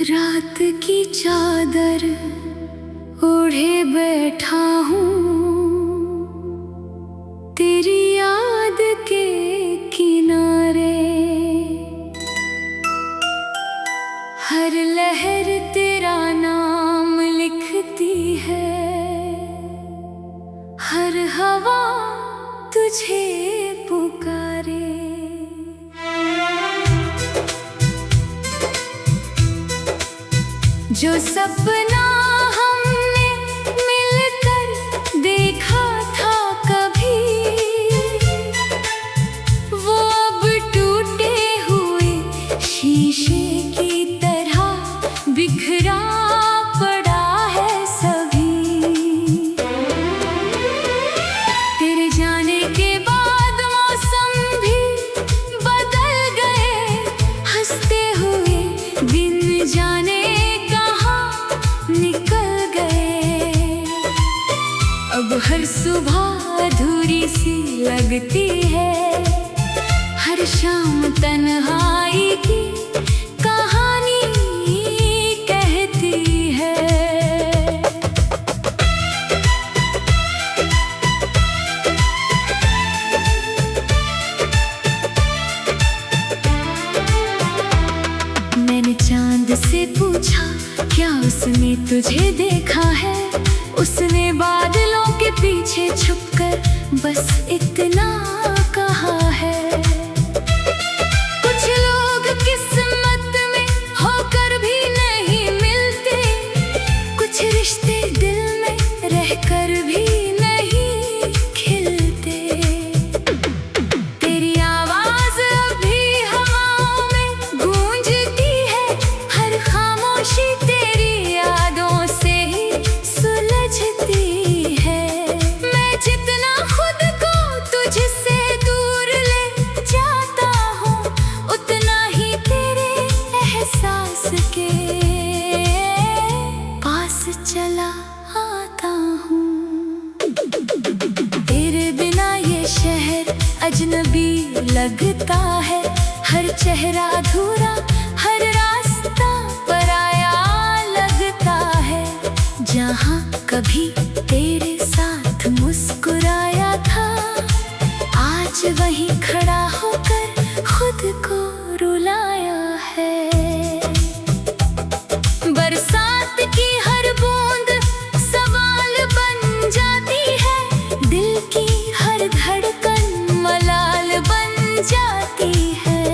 रात की चादर ओढ़े बैठा हूँ, तेरी याद के किनारे। हर लहर तेरा नाम लिखती है, हर हवा तुझे पुकारे। जो सपना हमने मिलकर देखा था कभी, वो अब टूटे हुए शीशे की तरह बिखरा पड़ा है सभी। तेरे जाने के बाद मौसम भी बदल गए, हंसते हुए दिन जाने निकल गए। अब हर सुबह अधूरी सी लगती है, हर शाम तन्हाई की कहानी कहती है। मैंने चांद से पूछा, क्या उसने तुझे देखा है? उसने बादलों के पीछे छुपकर बस इतना कहा है। कुछ लोग किस्मत में होकर भी नहीं मिलते, कुछ रिश्ते दिल में रहकर भी नहीं खिलते। तेरी आवाज अभी हवाओं में गूंजती है, हर खामोशी चला आता हूँ। तेरे बिना ये शहर अजनबी लगता है, हर चेहरा अधूरा, हर रास्ता पराया लगता है। जहाँ कभी तेरे साथ मुस्कुराया था, आज वहीं खड़ा होकर खुद को रुलाया है। बरसात की हर बूंद सवाल बन जाती है, दिल की हर धड़कन मलाल बन जाती है।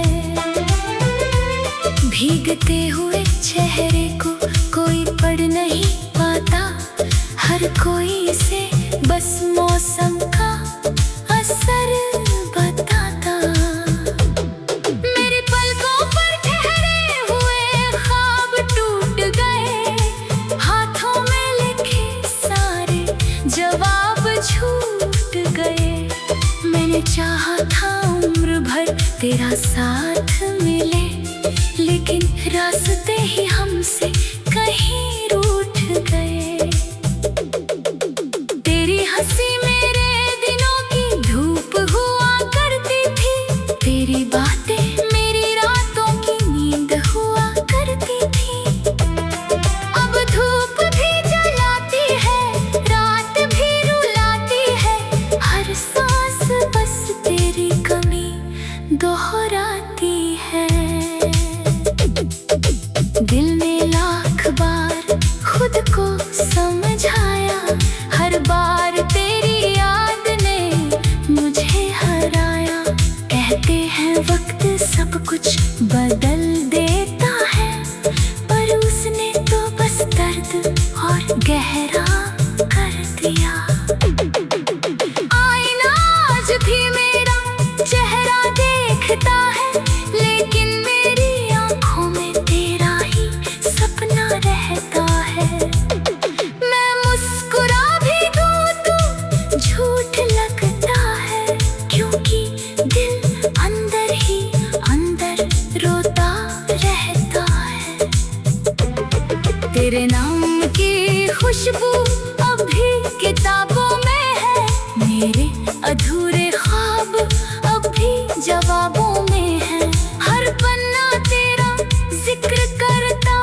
भीगते हुए चेहरे को कोई पढ़ नहीं पाता, हर कोई इसे बस मौसम का असर बताता। मेरी पलकों पर ठहरे हुए ख्वाब टूट गए, हाथों में लिखे सारे जवाब छूट गए। मैंने चाहा था उम्र भर तेरा साथ मिले, लेकिन रास्ते ही हमसे कहीं रूठ गए। तेरी हंसी मेरे दिनों की धूप हुआ करती थी, तेरी बातें मेरी रातों की नींद हुआ करती थी। अब धूप भी जलाती है, रात भी रुलाती है, हर सांस बस तेरी कमी दोहराती है। दिल ने लाख बार खुद को समझाया, हर बार तेरी याद ने मुझे हराया। कहते हैं वक्त सब कुछ बदल देता है, पर उसने तो बस दर्द और गहरा कर दिया। आईना आज भी मेरा चेहरा देखता है, लेकिन मेरी आंखों में तेरा ही सपना रहता है। मैं मुस्कुरा भी दूं तो झूठ लगता है, क्योंकि दिल अंदर ही अंदर रोता रहता है। तेरे नाम की खुशबू अभी किताबों में है, मेरे अधूरे ख्वाब अभी जवाबों में है। हर पन्ना तेरा जिक्र करता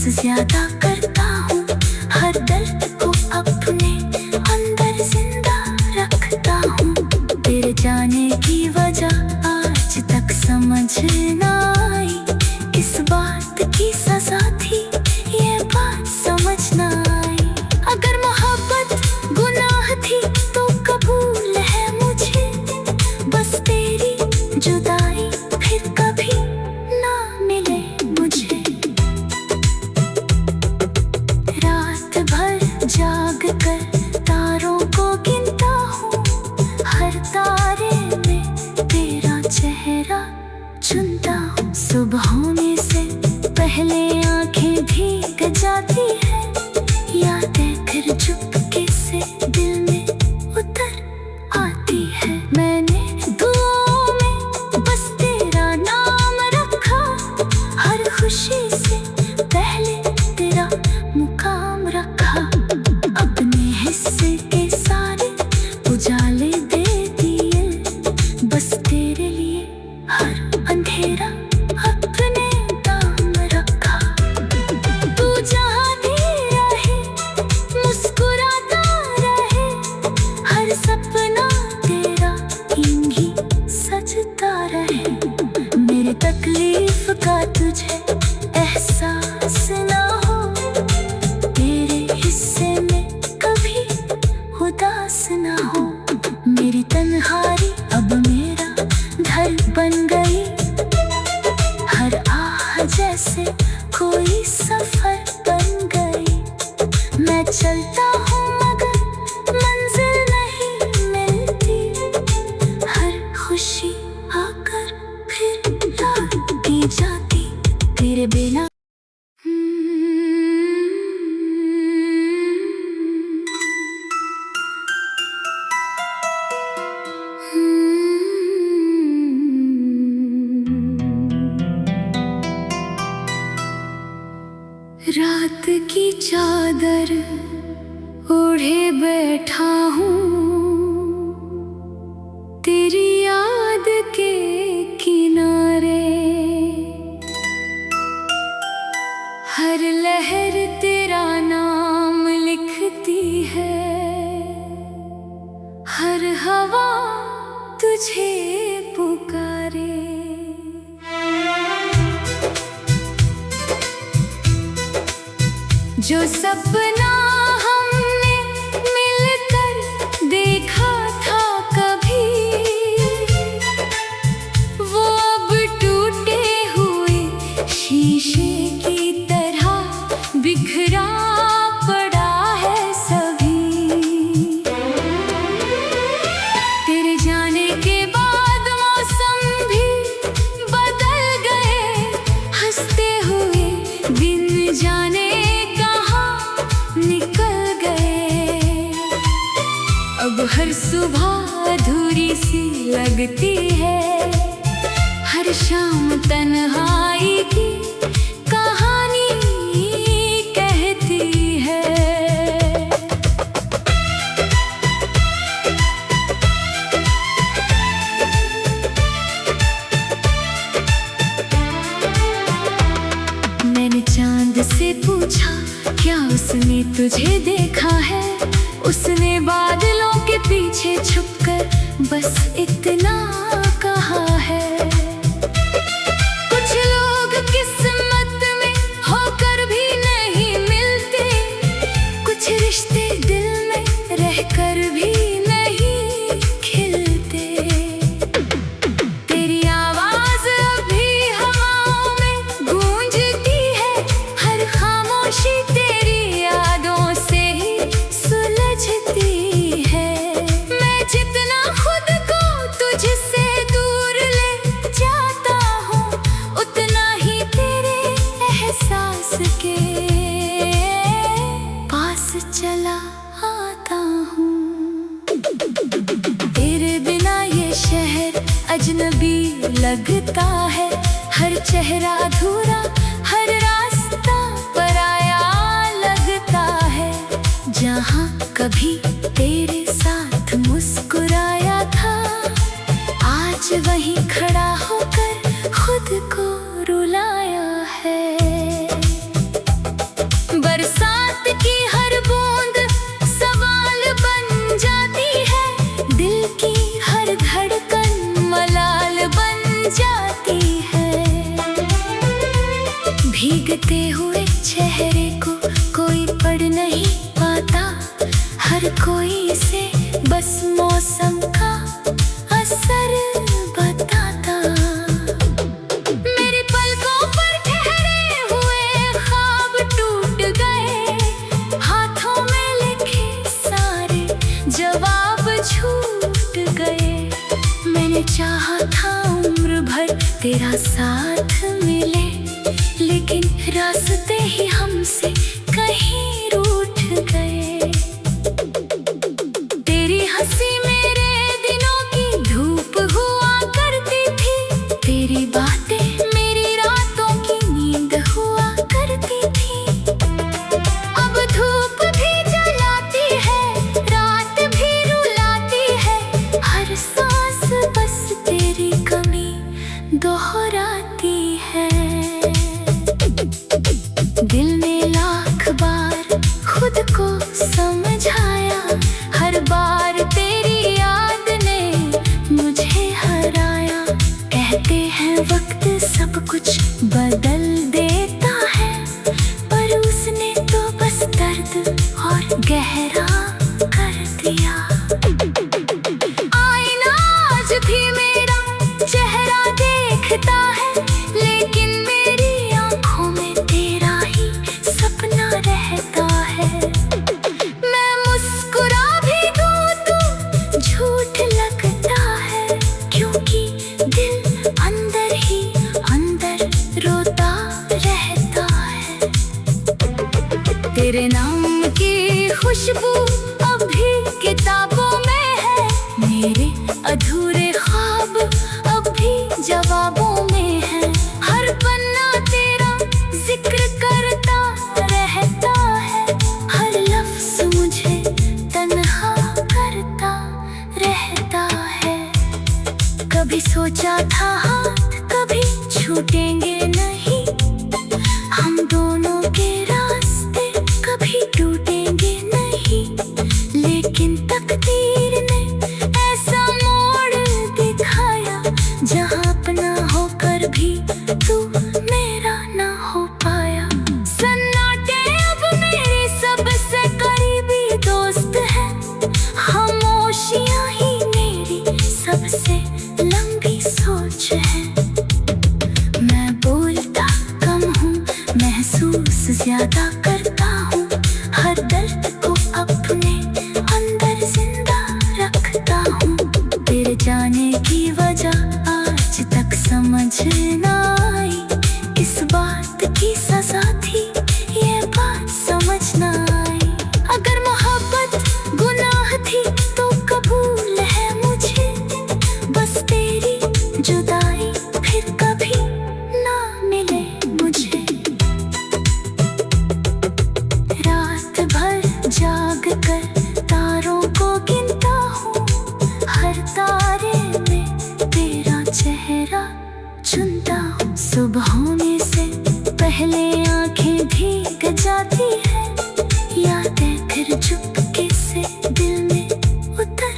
ज्यादा करता हूँ, हर दर्द को अपने अंदर जिंदा रखता हूँ। तेरे जाने की वजह आज तक समझ ना आई, इस बात की सजा थी ये बात समझ ना आई। अगर मोहब्बत गुनाह थी तो कबूल है मुझे, बस तेरी जुदाई फिर कभी ना मिले मुझे। रात भर जाग कर तारों को गिनता हूँ, हर तारे में तेरा चेहरा चुनता हूँ। सुबह होने से पहले आंखें भीग जाती है, यादें फिर चुपके से दिल में उतर आती है। मैंने दुआओं में बस तेरा नाम रखा, हर खुशी से पहले तेरा मुकाम रखा। अपने हिस्से के सारे उजाले दे दिए, बस तेरे लिए हर अंधेरा अपने दाम रखा। तू जहाँ भी रहे मुस्कुराता रहे, हर सपना तेरा यूं ही सजता रहे। मेरी तकलीफ का तुझे एहसास ना हो, तेरे हिस्से में कभी उदास ना हो। मेरी तन्हाई अब मेरा घर बन गई, हर आह जैसे कोई सफर बन गई। मैं चलता हूँ मगर मंजिल नहीं मिलती, हर खुशी आकर फिर लौटी जाती तेरे बिना। रात की चादर ओढ़े बैठा हूँ, तेरी याद के किनारे। हर लहर तेरा नाम लिखती है, हर हवा तुझे पुकारे। जो सपना हमने मिलकर देखा था कभी, वो अब टूटे हुए शीशे की तरह बिखरा पड़ा है सभी। तेरे जाने के बाद मौसम भी बदल गए, हंसते हुए दिन जाने निकल गए। अब हर सुबह अधूरी सी लगती है, हर शाम तन्हाई की कहानी कहती है। मैंने चांद से पूछा क्या उसने तुझे देखा है, उसने बादलों के पीछे छुपकर बस इतना कहा है। कुछ लोग किस्मत में होकर भी नहीं मिलते, कुछ रिश्ते दिल में रहकर भी नहीं खिलते। तेरी आवाज अभी हवाओं में गूंजती है, हर खामोशी तेरी यादों से ही सुलझती है। मैं जितना खुद को तुझसे दूर ले जाता हूँ, उतना ही तेरे एहसास के पास चला आता हूँ। तेरे बिना ये शहर अजनबी लगता है, हर चेहरा अधूरा, हर रास्ता पराया लगता है। जहाँ कभी तेरे साथ मुस्कुराया था, आज वहीं खड़ा होकर खुद को रुलाया है। भीगते हुए चेहरे को कोई पढ़ नहीं पाता, हर कोई इसे बस मौसम का असर बताता। मेरी पलकों पर ठहरे हुए ख्वाब टूट गए, हाथों में लिखे सारे जवाब छूट गए। मैंने चाहा था उम्र भर तेरा साथ मिले, लेकिन रास्ते ही हमसे कहीं रूठ गए। तेरी हंसी मेरे दिनों की धूप हुआ करती थी, तेरी बातें मेरी रातों की नींद हुआ करती थी। अब धूप भी जलाती है, रात भी रुलाती है, हर सांस बस तेरी कमी दोहराती है। दिल ने लाख बार खुद को समझाया, हर बार तेरी याद ने मुझे हराया। कहते हैं वक्त सब कुछ बदल देता है, पर उसने तो बस दर्द और गहरा कर दिया। आईना आज भी मेरा चेहरा देखता है, लेकिन मेरी आंखों में तेरा ही सपना रहता है। मैं मुस्कुरा भी दूं तो झूठ लगता है, क्योंकि दिल अंदर ही अंदर रोता रहता है। तेरे नाम की खुशबू अभी किताबों में है, मेरे अधूरे ख्वाब अब भी जवाबों में है। हर पन्ना तेरा जिक्र करता रहता है, हर लफ्ज़ मुझे तन्हा करता रहता है। कभी सोचा था हाथ कभी छूटेंगे नहीं, हम दोनों के रास्ते कभी टूटेंगे नहीं, लेकिन तकदीर ने ऐसा मोड़ दिखाया, जहाँ अपना होकर भी तू मेरा ना हो पाया। सन्नाटे अब मेरी सबसे करीबी दोस्त है, खामोशियाँ ही मेरी सबसे लंबी सोच है। मैं बोलता कम हूँ, महसूस ज्यादा करता हूँ, हर दर्द को अपने अंदर जिंदा रखता हूँ। तेरे जाने की वजह आज तक समझ ना आई, किस बात की सजा थी ये बात समझ ना आई। अगर मोहब्बत गुनाह थी तो कबूल है मुझे, बस तेरी जुदाई फिर कभी ना मिले मुझे। रात भर जाग कर तारों को गिनता हूँ, हर तारे में तेरा चेहरा चुनता हूँ। सुबह होने से पहले आंखें भीग जाती है, यादें फिर चुपके से दिल में उतर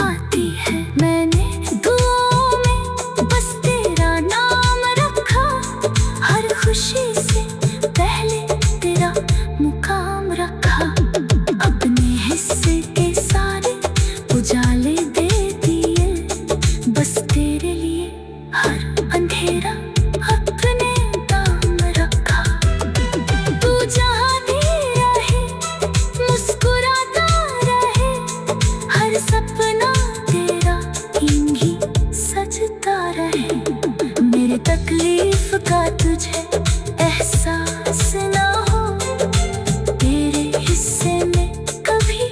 आती है। मैंने दुआओं में बस तेरा नाम रखा, हर खुशी से पहले तेरा मुकाम रखा। अपने हिस्से के सारे उजाले दे दिए, बस तेरे लिए हर अंधेरा अपने दाम रखा। तू जहाँ भी रहे मुस्कुराता रहे, हर सपना तेरा यूं ही सजता रहे। मेरी तकलीफ का तुझे एहसास ना हो, तेरे हिस्से में कभी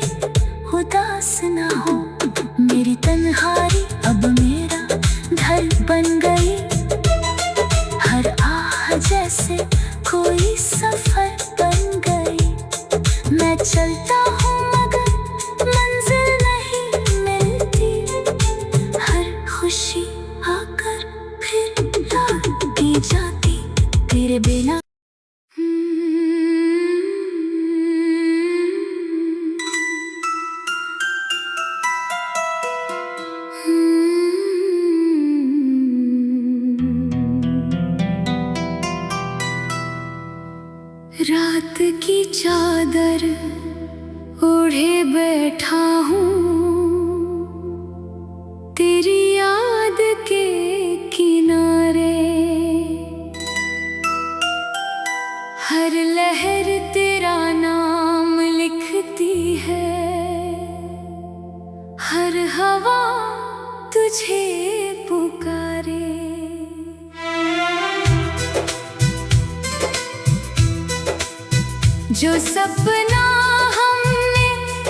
उदास ना हो। मेरी तन्हाई अब मेरा घर बन गई, हर आह जैसे कोई सफर बन गई। मैं चलता हूँ मगर मंजिल नहीं मिलती, हर खुशी आकर फिर लौटी जाती तेरे बिना। रात की चादर ओढ़े बैठा हूँ तेरी याद के किनारे। हर लहर तेरा नाम लिखती है, हर हवा तुझे पुकारे। जो सपना हमने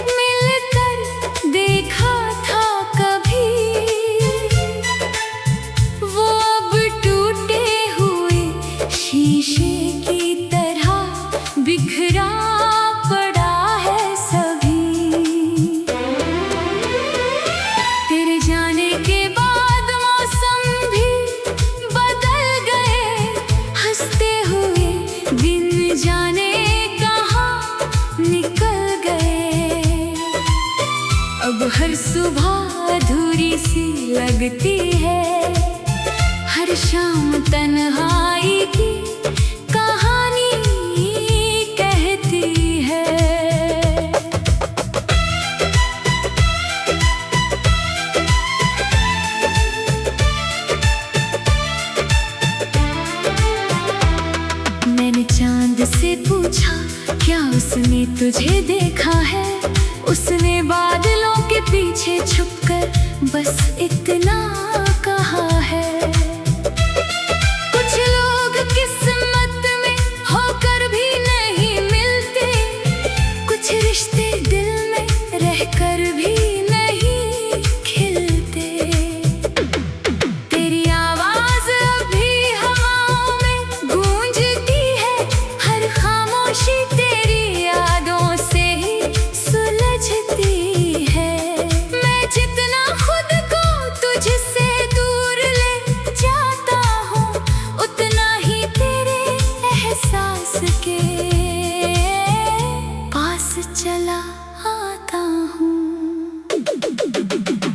मिलकर देखा था कभी, वो अब टूटे हुए शीशे की तरह बिखरा पड़ा है सभी। तेरे जाने के बाद मौसम भी बदल गए, हंसते हुए दिन जाने निकल गए। अब हर सुबह अधूरी सी लगती है, हर शाम तन्हाई की कहानी कहती है। मैंने चांद से पूछा क्या उसने तुझे देखा है, उसने बादलों के पीछे छुपकर बस इतना कहा है। कुछ लोग किस्मत में होकर भी नहीं मिलते, कुछ रिश्ते दिल में रहकर भी नहीं खिलते। तेरी आवाज अभी हवाओं में गूंजती है, हर खामोशी तेरी यादों से ही सुलझती है। मैं जितना खुद को तुझसे दूर ले जाता हूँ, उतना ही तेरे एहसास के पास चला आता हूँ।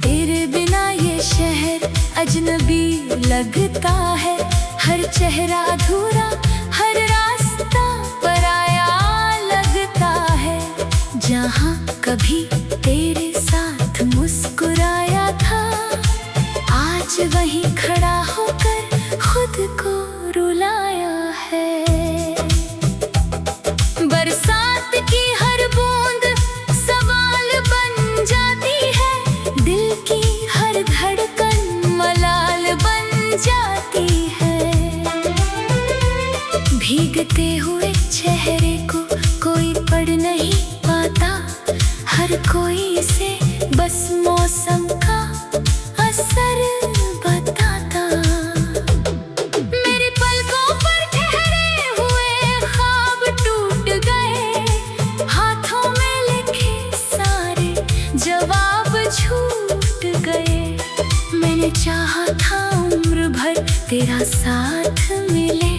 तेरे बिना ये शहर अजनबी लगता है, हर चेहरा अधूरा, हर रास्ता पराया लगता है। जहाँ कभी तेरे साथ मुस्कुराया था, आज वहीं खड़ा होकर खुद को रुलाया है। बरसात की हर बूंद सवाल बन जाती है, दिल की हर धड़कन मलाल बन जाती है। भीगते हुए चेहरे को कोई पढ़ नहीं पाता, हर कोई इसे बस मौसम का असर बताता। मेरी पलकों पर ठहरे हुए ख्वाब टूट गए, हाथों में लिखे सारे जवाब छूट गए। मैंने चाहा था उम्र भर तेरा साथ मिले,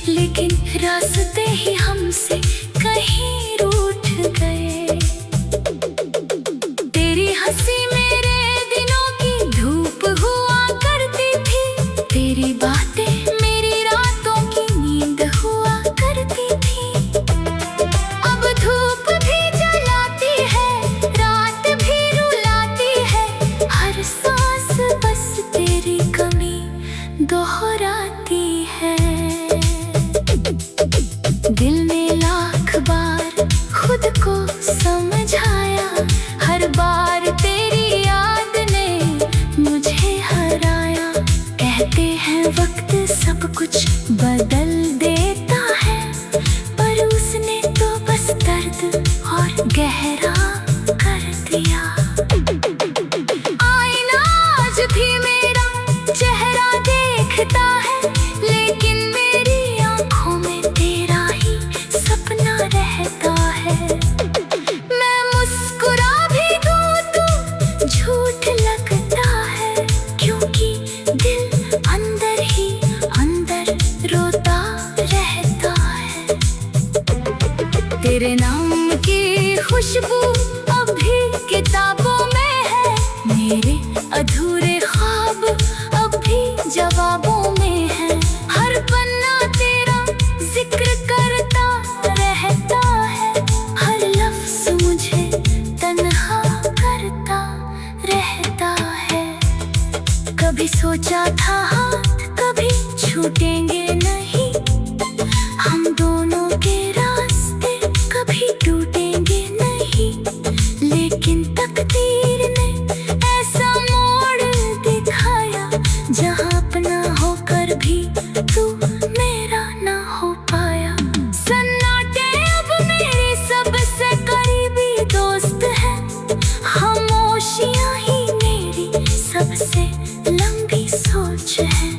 लेकिन रास्ते ही हमसे कहीं रूठ गए। तेरी हंसी मेरे दिनों की धूप हुआ करती थी, तेरी बातें मेरी रातों की नींद हुआ करती थी। अब धूप भी जलाती है, रात भी रुलाती है, हर सांस बस तेरी कमी दोहराती है। दिल ने लाख बार खुद को समझाया, हर बार तेरी याद ने मुझे हराया। कहते हैं वक्त सब कुछ बदल देता है, पर उसने तो बस दर्द और गहरा कर दिया। आईना आज भी मेरा चेहरा देखता है, लेकिन मेरी आंखों में तेरा ही सपना रहता है। मैं मुस्कुरा भी दूँ तो झूठ लगता है, क्योंकि दिल अंदर ही अंदर रोता रहता है। तेरे नाम की खुशबू अभी किताबों में है, मेरे अधूरे ख्वाब अब भी जवाबों में है। हर पन्ना तेरा जिक्र करता के रास्ते कभी टूटेंगे नहीं, लेकिन तकदीर ने ऐसा मोड़ दिखाया जहाँ अपना होकर भी तू मेरा ना हो पाया। सन्नाटे अब मेरी सबसे करीबी दोस्त है, खामोशियाँ ही मेरी सबसे लंबी सोच है।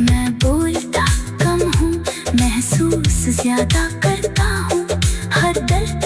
मैं बोलता कम हूँ, महसूस ज्यादा करता हूँ, हर दर्द